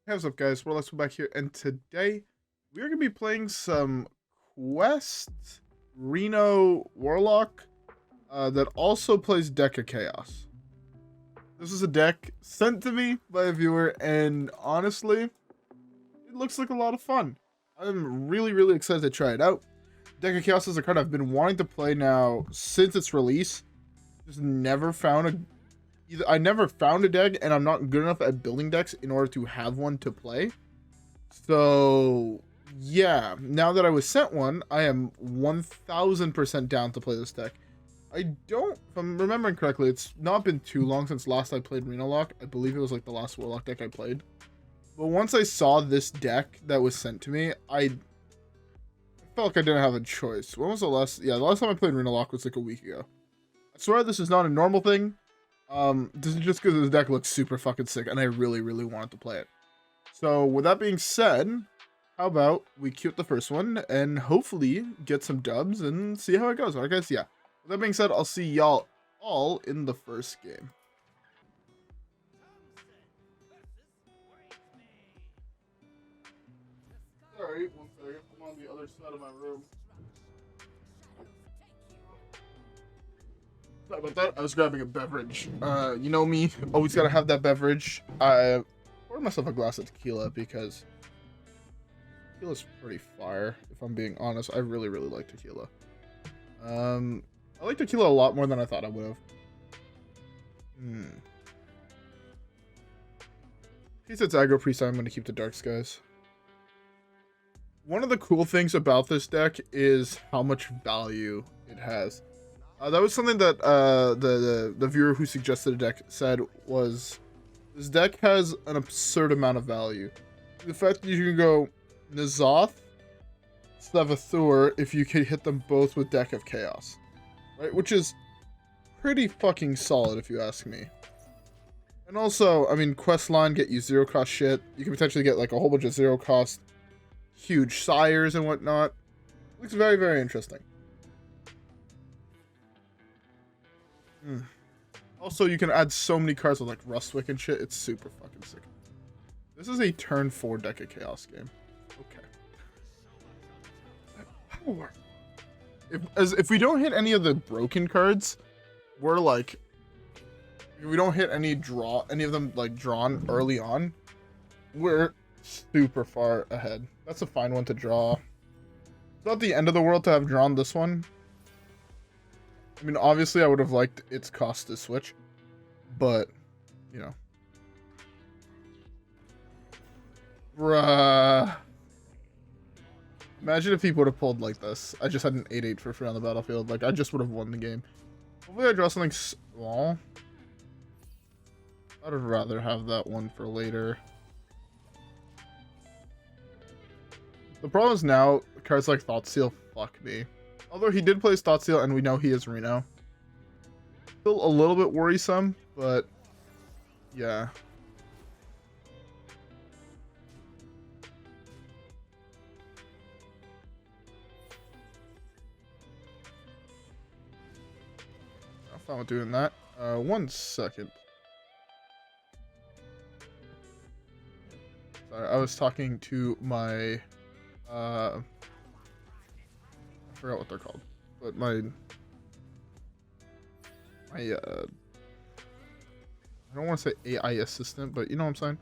Hey, what's up, guys? Warlock back here, and today we are going to be playing some Quest Reno Warlock that also plays Deck of Chaos. This is a deck sent to me by a viewer, and honestly, it looks like a lot of fun. I'm really excited to try it out. Deck of Chaos is a card I've been wanting to play now since its release. Just never found a I never found a deck, and I'm not good enough at building decks in order to have one to play. So, yeah, now that I was sent one, I am 1000% down to play this deck. If I'm remembering correctly, it's not been too long since last I played Renolock. I believe it was like the last Warlock deck I played. But once I saw this deck that was sent to me, I felt like I didn't have a choice. When was the last? Yeah, the last time I played Renolock was like a week ago. I swear this is not a normal thing. This is just because this deck looks super fucking sick, and I really wanted to play it. So, with that being said, how about we queue up the first one, and hopefully get some dubs, and see how it goes. Alright guys, yeah. With that being said, I'll see y'all all in the first game. Sorry, one second, I'm on the other side of my room. Sorry about that. I was grabbing a beverage. You know me, always gotta have that beverage. I poured myself a glass of tequila because tequila's pretty fire, if I'm being honest. I really like tequila. I like tequila a lot more than I thought I would have. Since it's aggro priest, I'm gonna keep the dark skies. One of the cool things about this deck is how much value it has. That was something that the viewer who suggested a deck said was, this deck has an absurd amount of value. The fact that you can go N'Zoth, Savathur if you can hit them both with Deck of Chaos, right? Which is pretty fucking solid if you ask me. And also, I mean, quest line get you 0-cost shit. You can potentially get like a whole bunch of 0-cost huge sires and whatnot. Looks very interesting. Also, you can add so many cards with like Rustwix and shit. It's super fucking sick. This is a turn 4 Deck of Chaos game. Okay. Power. If we don't hit any of the broken cards, we're like, if we don't hit any of them like drawn early on, we're super far ahead. That's a fine one to draw. It's not the end of the world to have drawn this one. I mean, obviously, I would have liked its cost to switch, but, you know. Bruh. Imagine if he would have pulled like this. I just had an 8/8 for free on the battlefield. Like, I just would have won the game. Hopefully, I draw something small. I'd rather have that one for later. The problem is now, cards like Thoughtseal fuck me. Although he did play Thoughtseal, and we know he is Reno. Still a little bit worrisome, but yeah. I'm fine with doing that. 1 second. Sorry, I was talking to my I forgot what they're called, but my I don't want to say AI assistant, but you know what I'm saying.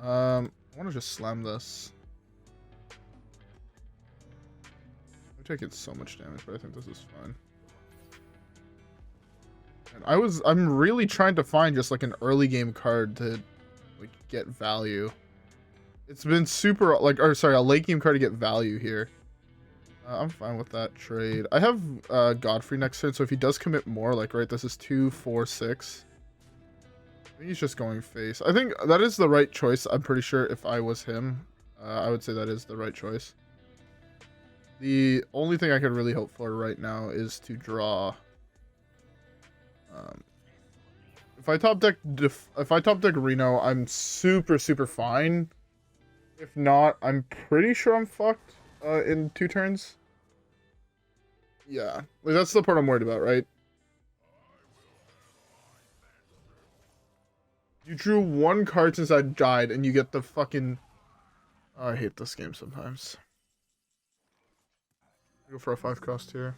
I want to just slam this. I'm taking so much damage, but I think this is fine. And I'm really trying to find just like an early game card to like get value. It's been super like, or sorry, a late game card to get value here. I'm fine with that trade. I have Godfrey next turn, so if he does commit more, like, right, this is 2, 4, 6. I think he's just going face. I think that is the right choice. I'm pretty sure if I was him, I would say that is the right choice. The only thing I could really hope for right now is to draw. If I top deck Reno, I'm super fine. If not, I'm pretty sure I'm fucked. In 2 turns. Yeah, like, that's the part I'm worried about, right? You drew one card since I died, and you get the fucking... Oh, I hate this game sometimes. Go for a 5 cost here.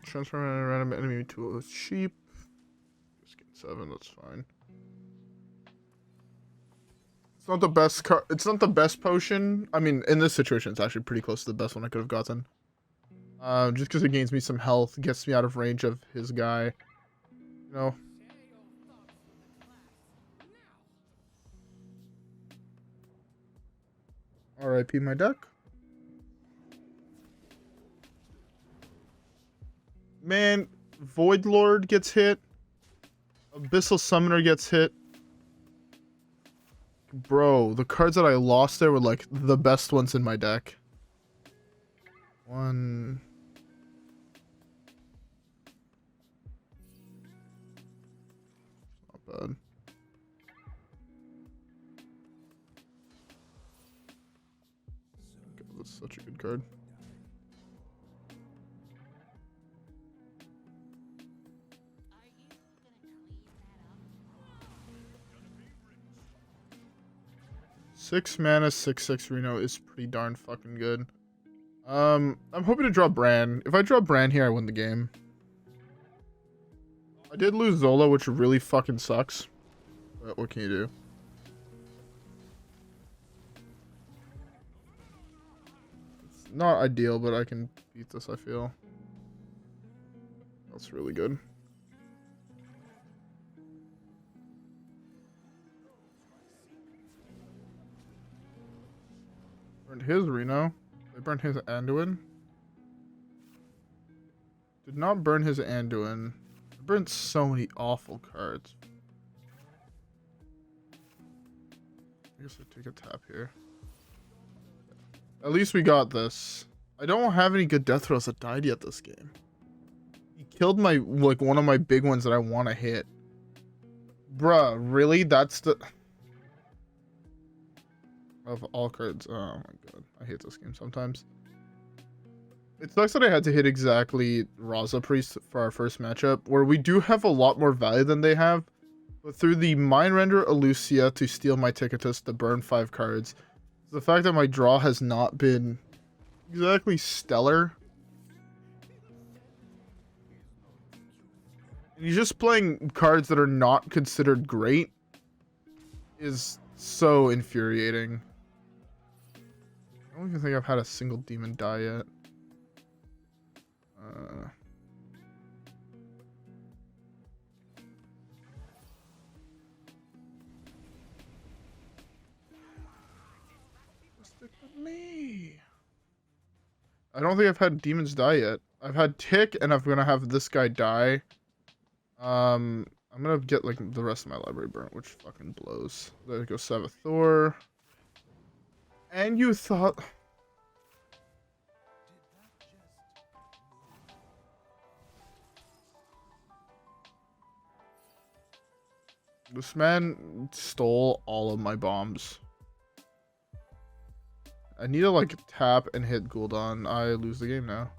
Transform a random enemy to a sheep. Just get 7, that's fine. It's not the best it's not the best potion. I mean, in this situation, it's actually pretty close to the best one I could have gotten. Just because it gains me some health, gets me out of range of his guy. You know. R.I.P. my deck. Man, Void Lord gets hit. Abyssal Summoner gets hit. Bro, the cards that I lost there were like the best ones in my deck. One. Not bad. God, that's such a good card. Six mana, 6/6 Reno is pretty darn fucking good. I'm hoping to draw Brann. If I draw Brann here, I win the game. I did lose Zola, which really fucking sucks. But what can you do? It's not ideal, but I can beat this, I feel. That's really good. Burned his Reno. They burned his Anduin. Did not burn his Anduin. They burned so many awful cards. I guess I take a tap here. At least we got this. I don't have any good death throws that died yet this game. He killed my, like, one of my big ones that I want to hit. Bruh, really? That's the... Of all cards. Oh my god. I hate this game sometimes. It sucks that I had to hit exactly Raza Priest for our first matchup, where we do have a lot more value than they have. But through the Mind Render Elucia to steal my Tickatus to burn 5 cards, the fact that my draw has not been exactly stellar. And he's just playing cards that are not considered great is so infuriating. I don't even think I've had a single demon die yet. Stick with me. I don't think I've had demons die yet. I've had Tick, and I'm gonna have this guy die. I'm gonna get like the rest of my library burnt, which fucking blows. There goes Sabathor. And you thought... This man stole all of my bombs. I need to like tap and hit Gul'dan. I lose the game now.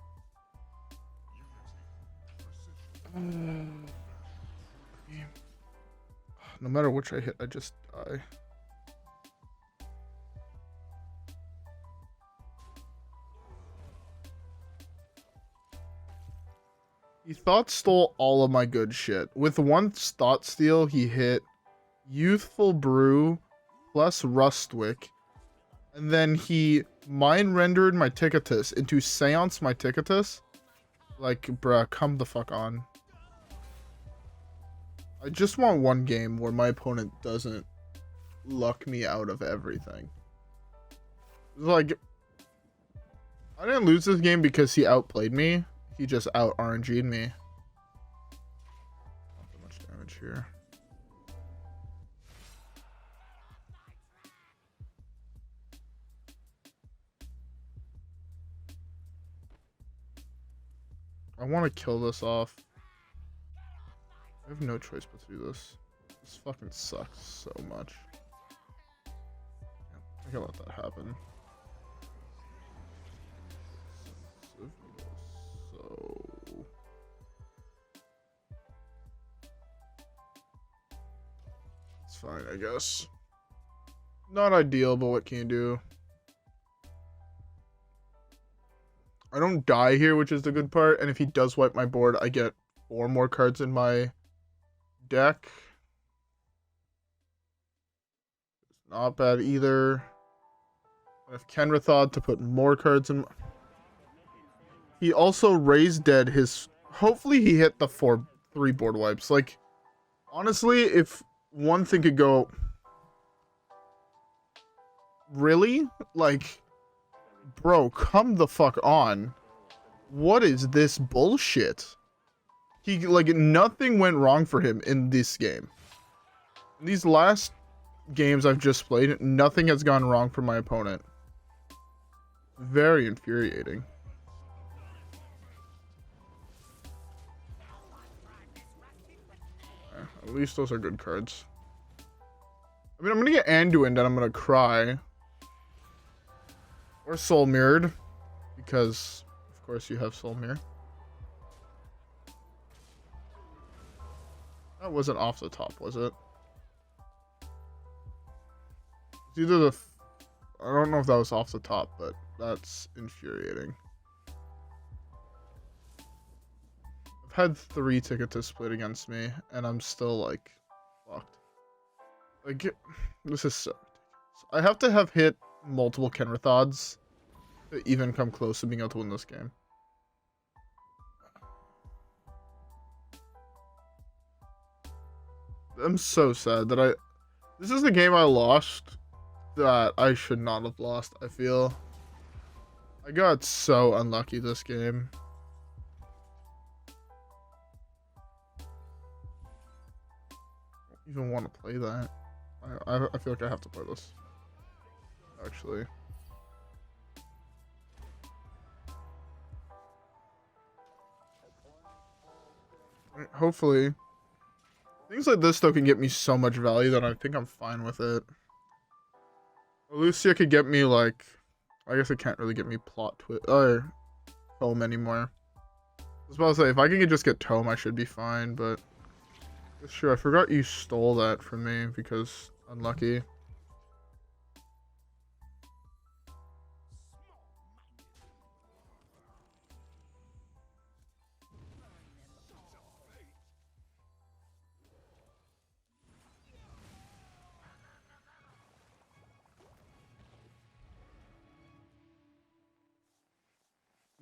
No matter which I hit, I just die. He thought stole all of my good shit. With one thought steal, he hit Youthful Brew plus Rustwix. And then he mind rendered my Tickatus into Seance my Tickatus. Like, bruh, come the fuck on. I just want one game where my opponent doesn't luck me out of everything. Like, I didn't lose this game because he outplayed me. He just out RNG'd me. Not that much damage here. I want to kill this off. I have no choice but to do this. This fucking sucks so much. Yeah, I can let that happen. So fine, I guess. Not ideal, but what can you do? I don't die here, which is the good part. And if he does wipe my board, I get 4 more cards in my deck. It's not bad either. I have Kanrethad to put more cards in. He also raised dead his... Hopefully he hit the 3 board wipes. Like, honestly, if one thing could go... Really? Like... Bro, come the fuck on. What is this bullshit? He, like, nothing went wrong for him in this game. In these last games I've just played, nothing has gone wrong for my opponent. Very infuriating. At least those are good cards. I mean, I'm gonna get Anduin, and I'm gonna cry. Or Soul Mirrored, because of course you have Soul Mirror. That wasn't off the top, was it? It's either the... I don't know if that was off the top, but that's infuriating. I've had 3 Tickatus split against me, and I'm still, like, fucked. Like, this is so ridiculous. I have to have hit multiple Kanrethads to even come close to being able to win this game. I'm so sad that this is the game I lost that I should not have lost, I feel. I got so unlucky this game. I don't even want to play that. I feel like I have to play this. Actually. Hopefully. Things like this, though, can get me so much value that I think I'm fine with it. Lucia could get me, like... I guess it can't really get me plot twist or tome anymore. I was about to say, if I can just get tome, I should be fine, but... Sure, I forgot you stole that from me because unlucky.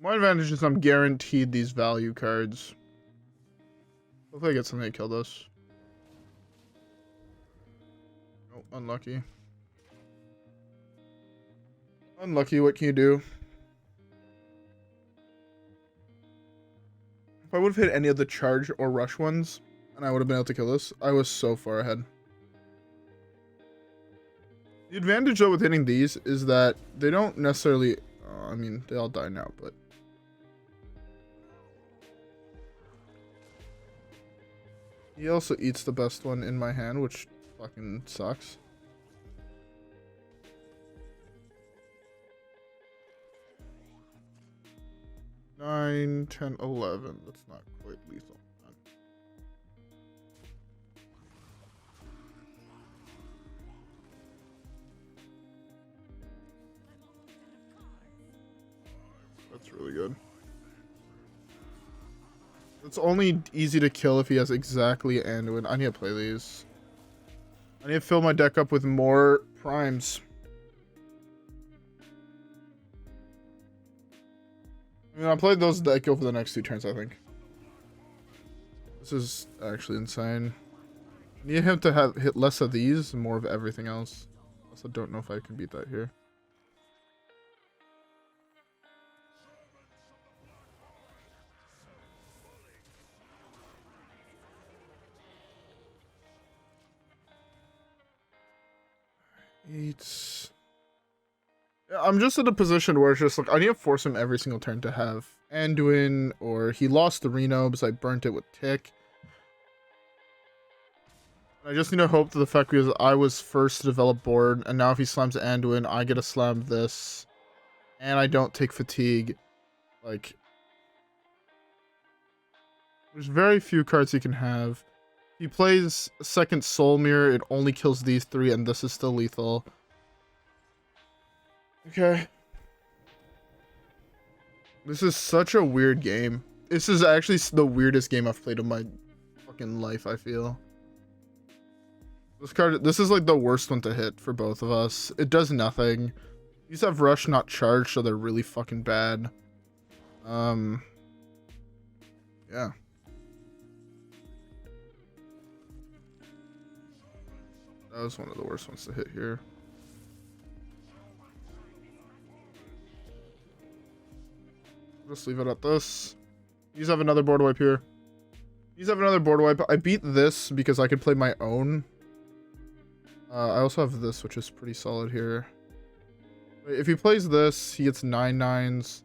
My advantage is I'm guaranteed these value cards. Hopefully I get something to kill this. Oh, unlucky. Unlucky, what can you do? If I would have hit any of the charge or rush ones, and I would have been able to kill this, I was so far ahead. The advantage, though, with hitting these is that they don't necessarily... I mean, they all die now, but... He also eats the best one in my hand, which fucking sucks. Nine, 10, 11. That's not quite lethal. That's really good. It's only easy to kill if he has exactly Anduin. I need to play these. I need to fill my deck up with more primes. I mean, I'll play those deck over the next 2 turns, I think. This is actually insane. I need him to hit less of these and more of everything else. Also, don't know if I can beat that here. I'm just in a position where it's just like I need to force him every single turn to have Anduin, or he lost the Reno because I burnt it with Tick. I just need to hope to the fact because I was first to develop board, and now if he slams Anduin, I get to slam this, and I don't take fatigue. Like, there's very few cards he can have. He plays second Soul Mirror, it only kills these 3, and this is still lethal. Okay. This is such a weird game. This is actually the weirdest game I've played in my fucking life, I feel. This is like the worst one to hit for both of us. It does nothing. These have Rush not charged, so they're really fucking bad. Yeah. That was one of the worst ones to hit here. Just leave it at this. These have another board wipe here. These have another board wipe. I beat this because I could play my own. I also have this, which is pretty solid here. If he plays this, he gets 9/9s.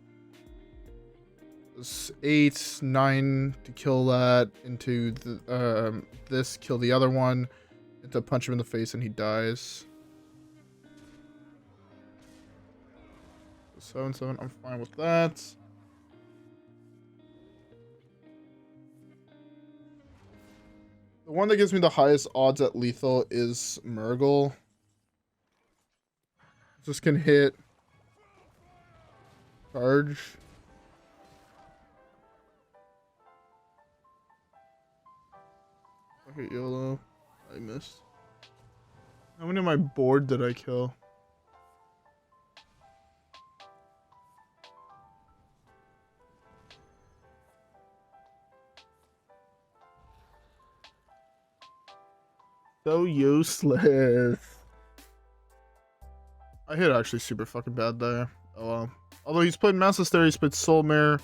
8, 9 to kill that. Into the, this, kill the other one. Into punch him in the face and he dies. 7/7, I'm fine with that. The one that gives me the highest odds at lethal is Murgle. This can hit. Charge. I hit YOLO. I missed. How many of my board did I kill? So useless. I hit actually super fucking bad there. Oh well. Although he's played Mass Hysteria, he's played Soul Mirror.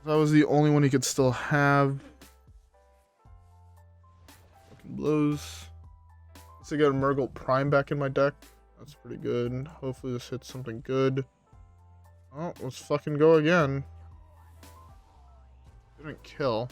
That was the only one he could still have. Fucking blows. So I got a Murgle Prime back in my deck. That's pretty good. Hopefully this hits something good. Oh, let's fucking go again. Didn't kill.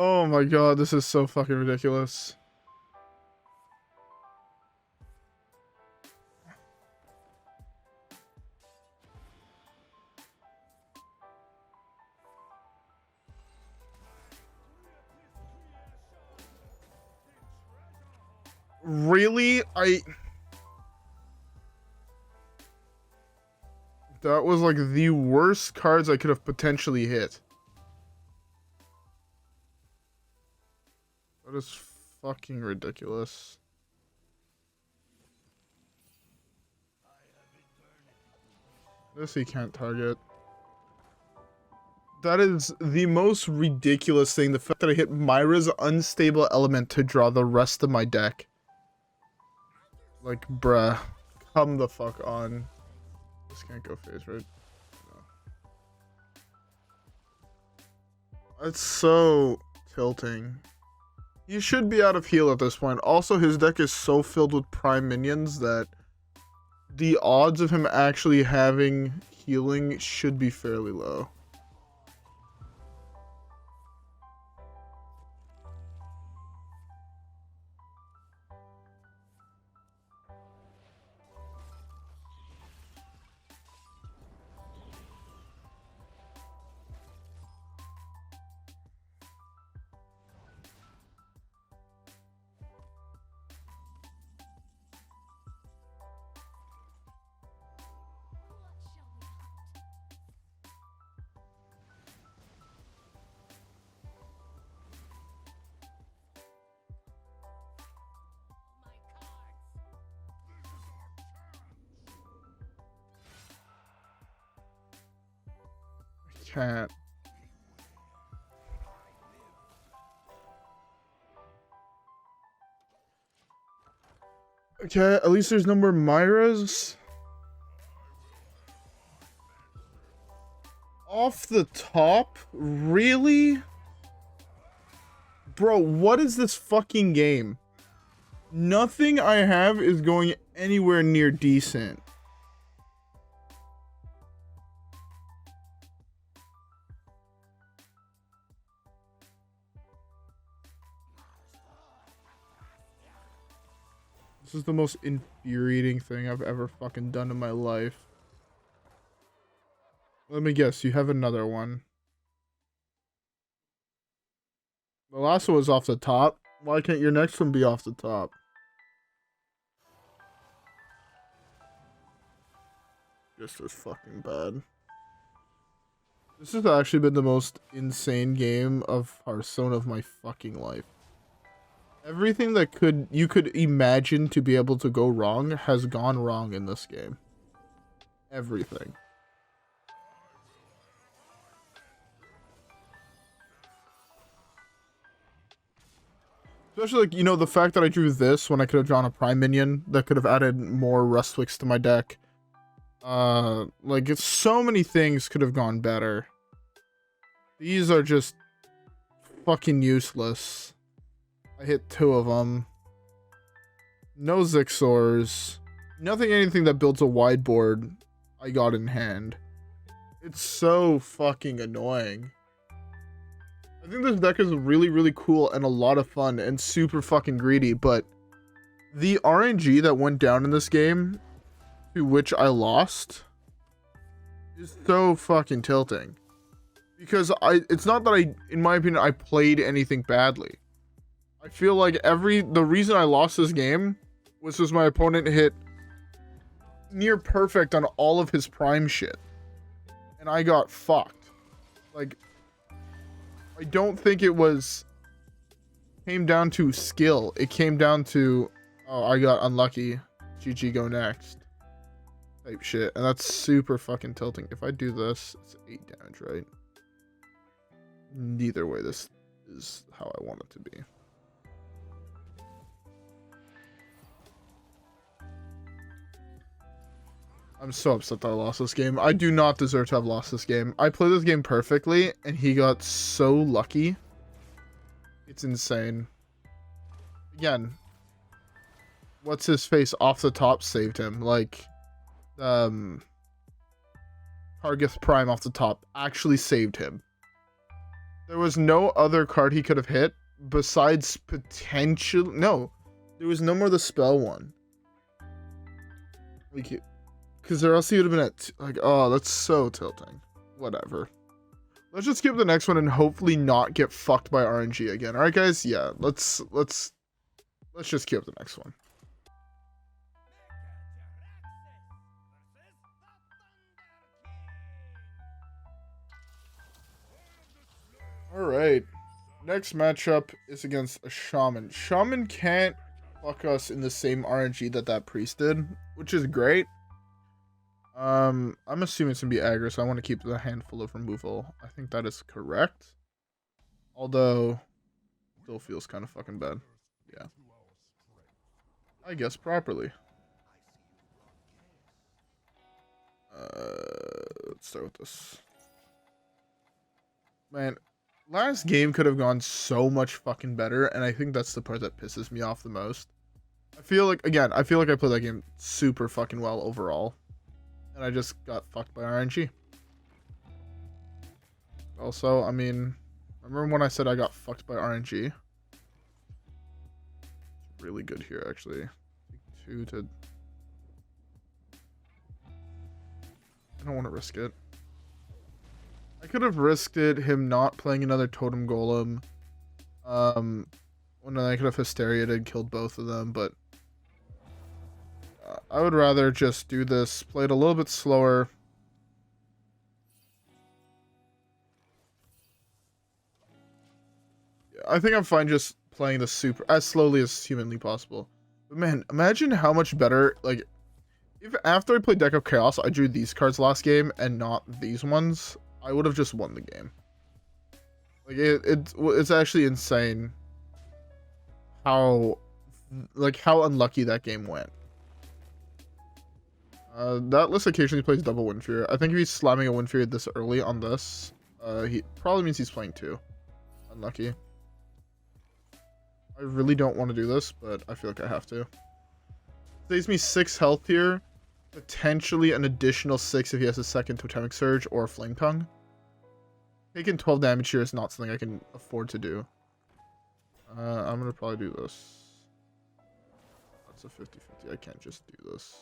Oh my god, this is so fucking ridiculous. Really? That was like the worst cards I could have potentially hit. That is fucking ridiculous. This he can't target. That is the most ridiculous thing. The fact that I hit Myra's Unstable Element to draw the rest of my deck. Like, bruh. Come the fuck on. This can't go phase, right? No. It's so tilting. He should be out of heal at this point. Also, his deck is so filled with prime minions that the odds of him actually having healing should be fairly low. Can't. Okay, at least there's no more Myras. Off the top? Really? Bro, what is this fucking game? Nothing I have is going anywhere near decent. This is the most infuriating thing I've ever fucking done in my life. Let me guess, you have another one. The last one was off the top. Why can't your next one be off the top? Just as fucking bad. This has actually been the most insane game of Hearthstone of my fucking life. Everything that you could imagine to be able to go wrong has gone wrong in this game. Everything. Especially, like, you know, the fact that I drew this when I could have drawn a Prime Minion that could have added more Rustwix to my deck. Like, it's so many things could have gone better. These are just fucking useless. I hit 2 of them. No Zixors. Anything that builds a wide board I got in hand. It's so fucking annoying. I think this deck is really, really cool and a lot of fun and super fucking greedy, but the RNG that went down in this game, to which I lost, is so fucking tilting. Because it's not that in my opinion, I played anything badly. I feel like the reason I lost this game was because my opponent hit near perfect on all of his prime shit. And I got fucked. Like, I don't think it came down to skill. It came down to, oh, I got unlucky. GG, go next. Type shit. And that's super fucking tilting. If I do this, it's 8 damage, right? Neither way, this is how I want it to be. I'm so upset that I lost this game. I do not deserve to have lost this game. I played this game perfectly, and he got so lucky. It's insane. Again, what's his face off the top saved him. Like, Kargith Prime off the top actually saved him. There was no other card he could have hit besides potential. No, there was no more the spell one. Like, because or else he would have been at, like, oh, that's so tilting. Whatever. Let's just skip the next one and hopefully not get fucked by RNG again. Alright, guys? Yeah, let's just skip the next one. Alright. Next matchup is against a Shaman. Shaman can't fuck us in the same RNG that priest did, which is great. I'm assuming it's gonna be aggro, so I want to keep the handful of removal. I think that is correct. Although, still feels kind of fucking bad. Yeah. I guess properly. Let's start with this. Man, last game could have gone so much fucking better, and I think that's the part that pisses me off the most. I feel like I played that game super fucking well overall. And I just got fucked by RNG. Also, I mean, remember when I said I got fucked by RNG? It's really good here, actually. 2 to... I don't want to risk it. I could have risked it, him not playing another Totem Golem. When I could have Hysteria and killed both of them, but... I would rather just do this, play it a little bit slower. Yeah, I think I'm fine just playing this super as slowly as humanly possible. But man, imagine how much better, like, if after I played Deck of Chaos, I drew these cards last game and not these ones, I would have just won the game. Like, it's actually insane how unlucky that game went. That list occasionally plays double Windfury. I think if he's slamming a Windfury this early on this, he probably means he's playing 2. Unlucky. I really don't want to do this, but I feel like I have to. Saves me 6 health here. Potentially an additional 6 if he has a second Totemic Surge or a Flame Tongue. Taking 12 damage here is not something I can afford to do. I'm going to probably do this. That's a 50-50. I can't just do this.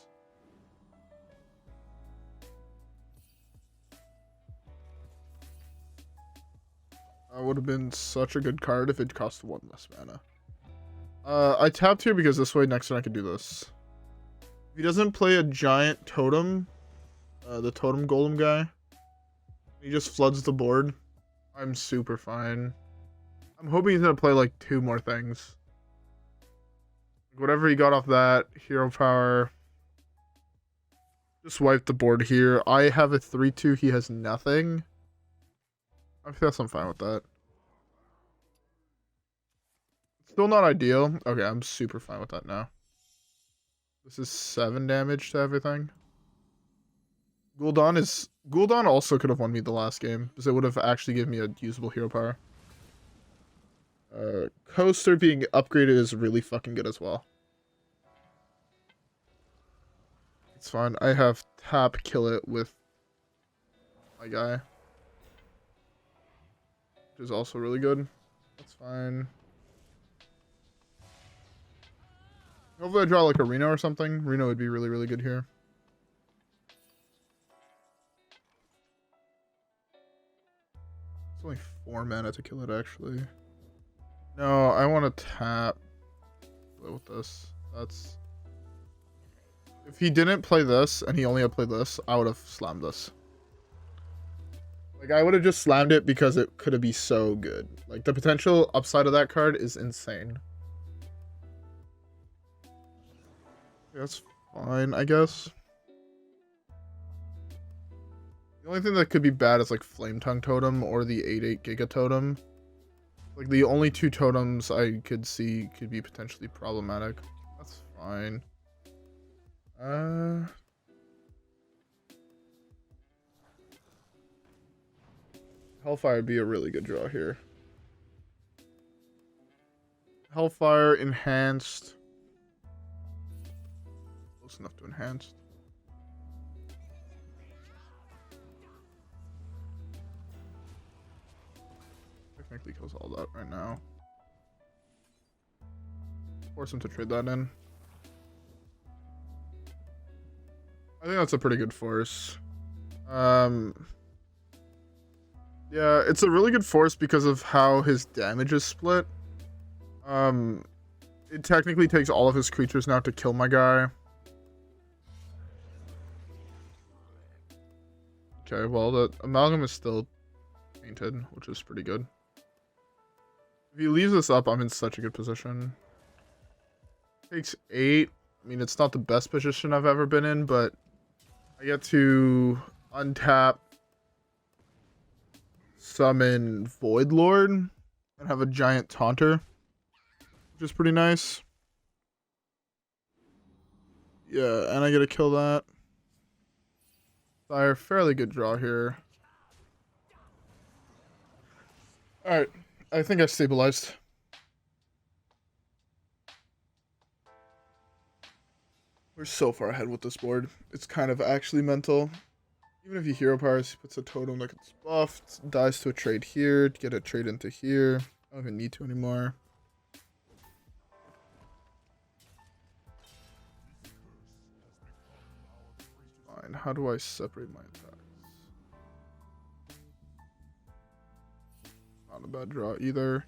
That would have been such a good card if it cost 1 less mana. I tapped here because this way next turn I could do this. If he doesn't play a giant totem, the totem golem guy, he just floods the board, I'm super fine. I'm hoping he's going to play like 2 more things. Whatever he got off that, hero power. Just wipe the board here. I have a 3-2, he has nothing. I guess I'm fine with that. Still not ideal. Okay, I'm super fine with that now. This is 7 damage to everything. Gul'dan also could have won me the last game, because it would have actually given me a usable hero power. Coaster being upgraded is really fucking good as well. It's fine. I have tap kill it with my guy, which is also really good. That's fine. Hopefully I draw like a Reno or something. Reno would be really, really good here. It's only 4 mana to kill it, actually. No, I want to tap. Play with this. That's... If he didn't play this, and he only had played this, I would have slammed this. Like, I would have just slammed it because it could have been so good. Like, the potential upside of that card is insane. That's fine, I guess. The only thing that could be bad is like Flame Tongue Totem or the 8/8 Giga Totem. Like the only 2 totems I could see could be potentially problematic. That's fine. Hellfire would be a really good draw here. Hellfire enhanced. Close enough to enhanced. Technically kills all that right now. Force him to trade that in. I think that's a pretty good force. Yeah, it's a really good force because of how his damage is split. It technically takes all of his creatures now to kill my guy. Okay, well, the Amalgam is still painted, which is pretty good. If he leaves this up, I'm in such a good position. Takes 8. I mean, it's not the best position I've ever been in, but I get to untap, summon Void Lord, and have a giant Taunter, which is pretty nice. Yeah, and I get to kill that. Fire, fairly good draw here. Alright, I think I stabilized. We're so far ahead with this board. It's kind of actually mental. Even if he hero powers, he puts a totem that gets buffed, dies to a trade here, to get a trade into here. I don't even need to anymore. Fine, how do I separate my attacks? Not a bad draw either.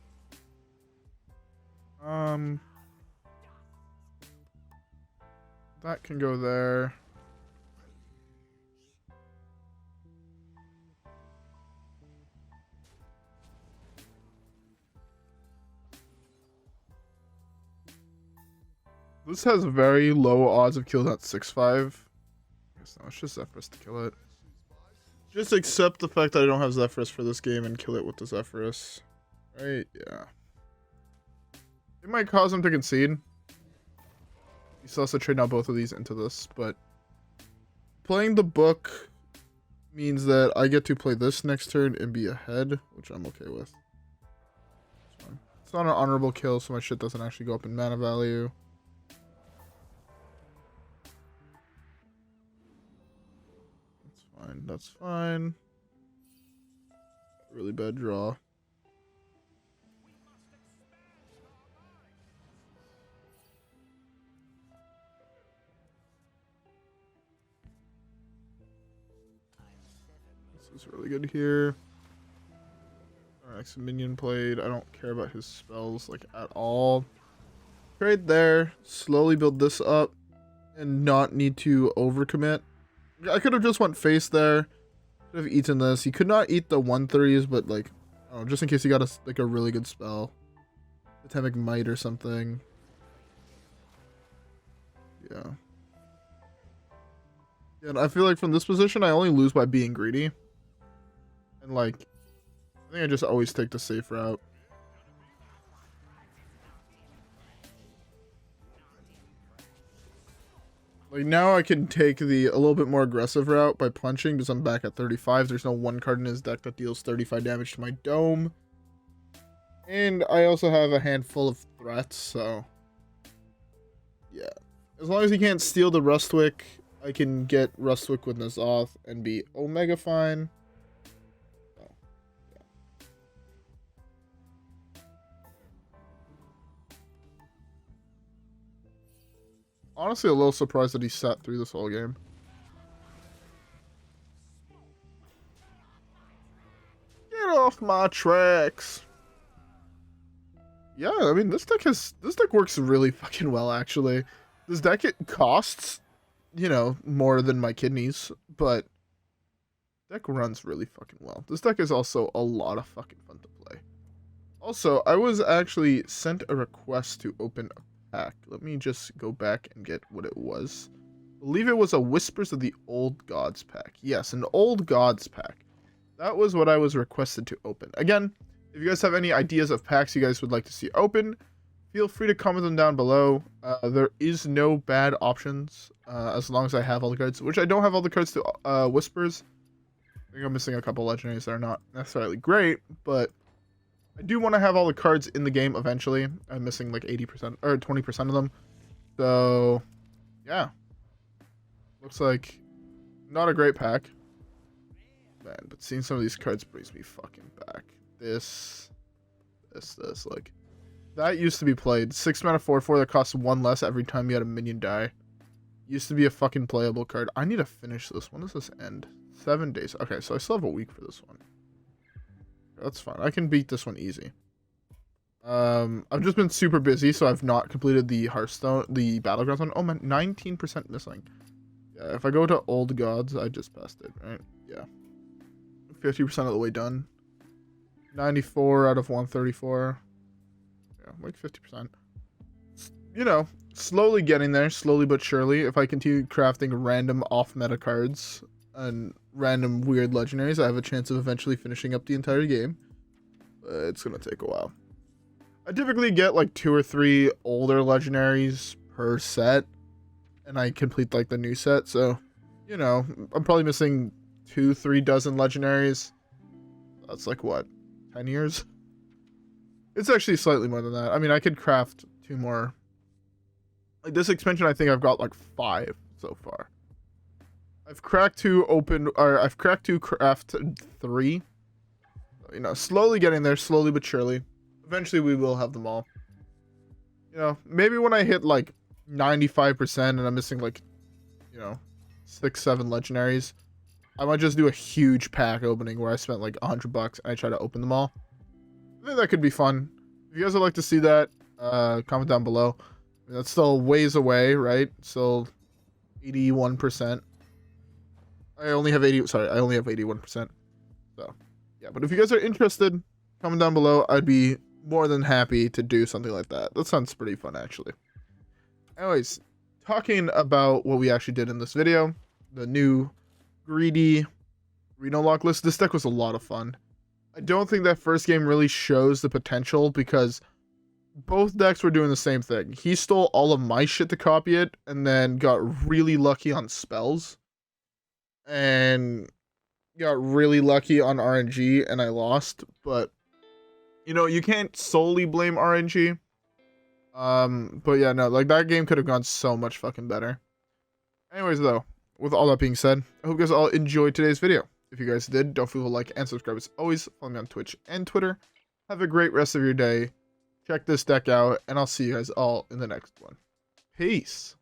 That can go there. This has very low odds of killing at 6/5. Guess no, it's just Zephrys to kill it. Just accept the fact that I don't have Zephrys for this game and kill it with the Zephrys. Right? Yeah. It might cause him to concede. He still has to trade now both of these into this, but playing the book means that I get to play this next turn and be ahead, which I'm okay with. It's not an honorable kill, so my shit doesn't actually go up in mana value. That's fine. That's fine. Really bad draw. This is really good here. Our next minion played. I don't care about his spells like at all. Trade there. Slowly build this up and not need to overcommit. I could have just went face there. Could have eaten this. He could not eat the 1/3s, but like, I don't know, just in case he got a really good spell. Totemic Might or something. Yeah. Yeah, and I feel like from this position, I only lose by being greedy. And like, I think I just always take the safe route. Like now I can take a little bit more aggressive route by punching because I'm back at 35. There's no one card in his deck that deals 35 damage to my dome. And I also have a handful of threats, so yeah. As long as he can't steal the Rustwix, I can get Rustwix with N'Zoth and be Omega fine. Honestly, a little surprised that he sat through this whole game. Get off my tracks. Yeah, I mean, this deck works really fucking well, actually. This deck, it costs, you know, more than my kidneys, but deck runs really fucking well. This deck is also a lot of fucking fun to play. Also, I was actually sent a request to open a pack. Let me just go back and get what it was. I believe it was a Whispers of the Old Gods pack. Yes, an Old Gods pack. That was what I was requested to open. Again, if you guys have any ideas of packs you guys would like to see open, feel free to comment them down below. There is no bad options as long as I have all the cards, which I don't have all the cards to Whispers. I think I'm missing a couple legendaries that are not necessarily great, but I do want to have all the cards in the game eventually. I'm missing like 80% or 20% of them. So, yeah. Looks like not a great pack. Man, but seeing some of these cards brings me fucking back. This. Like, that used to be played. 6 mana 4/4 that costs 1 less every time you had a minion die. Used to be a fucking playable card. I need to finish this. When does this end? 7 days. Okay, so I still have a week for this one. That's fine. I can beat this one easy. I've just been super busy, so I've not completed the Hearthstone, the Battlegrounds one. Oh man, 19% missing. Yeah, if I go to Old Gods, I just passed it, right? Yeah. 50% of the way done. 94 out of 134. Yeah, like 50%. You know, slowly getting there, slowly but surely. If I continue crafting random off-meta cards and random weird legendaries, I have a chance of eventually finishing up the entire game. It's gonna take a while. I typically get like 2 or 3 older legendaries per set, and I complete like the new set, so you know, I'm probably missing 2-3 dozen legendaries. That's like what, 10 years? It's actually slightly more than that. I mean, I could craft 2 more. Like this expansion, I think I've got like 5 so far. I've cracked 2 craft 3. You know, slowly getting there, slowly but surely. Eventually we will have them all. You know, maybe when I hit like 95% and I'm missing like, you know, 6-7 legendaries, I might just do a huge pack opening where I spent like $100 and I try to open them all. I think that could be fun. If you guys would like to see that, comment down below. I mean, that's still ways away, right? Still 81%. I only have 81%. So, yeah, but if you guys are interested, comment down below. I'd be more than happy to do something like that. That sounds pretty fun, actually. Anyways, talking about what we actually did in this video, the new greedy Renolock list. This deck was a lot of fun. I don't think that first game really shows the potential because both decks were doing the same thing. He stole all of my shit to copy it and then got really lucky on spells. And got really lucky on RNG and I lost. But, You know, you can't solely blame RNG. But yeah, no, like that game could have gone so much fucking better. Anyways, though, with all that being said, I hope you guys all enjoyed today's video. If you guys did, don't forget to like and subscribe as always. Follow me on Twitch and Twitter. Have a great rest of your day. Check this deck out, and I'll see you guys all in the next one. Peace.